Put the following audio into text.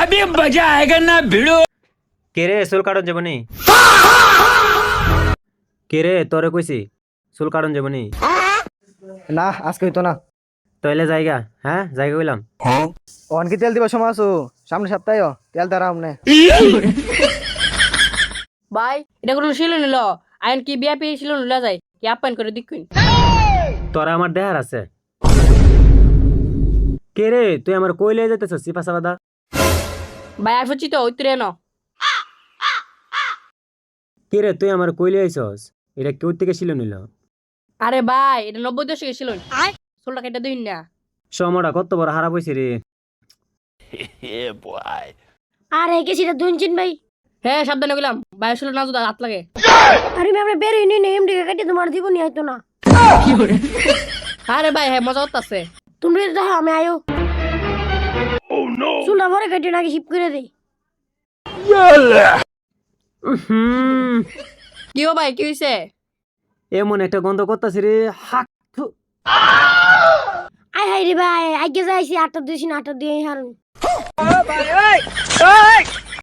अभी मजा आएगा ना भिड़ो। কে রে চুল কাটন যাবনি কে রে তোরে কইছি চুল কাটন যাবনি না আজকে হইতো না। তাইলে জায়গা হ্যাঁ জায়গা কইলাম অন কি তেল দিবা সময় আছো সামনে সপ্তাহে তেল তারাম নে। ভাই এটা কোনো ছিল নিল আইন কি বিয়া পেয়ে ছিল নিলা যায় কি আপ্যায়ন করে দিকুন। তোরা আমার দেহার আছে কে রে তুই আমার কইলে যাইতেছিস সিপা সাবাদা ভাই আর ফুচি তো উত্তরে ন কে রে তুই আমার কইলে আইছস এটা কেউ থেকে ছিল নিল আরে ভাই এটা 90 দশকে ছিল ষোলটা কেটে দিন না সময়টা কত বড় হারাপ হইছে রে আরে গেছিটা দুনচিন ভাই। হ্যাঁ সাবধানে গেলাম ভাই ষোলো না যদি হাত লাগে। আরে আমরা বেরোই নি এমডি কেটে তোমার জীবনই হয়তো না। আরে ভাই হ্যাঁ মজা করতেছে। তুমি দেখো আমি আয়ো চুলা ভরে কেটে নাকি শিপ করে দেই। কি ও ভাই কি হইছে? এমন একটা গন্ধ করতেছে রে হাক থু। আয় হাই রে ভাই আগে যাইছি 8টা 2 8টা দিয়ে হারুন।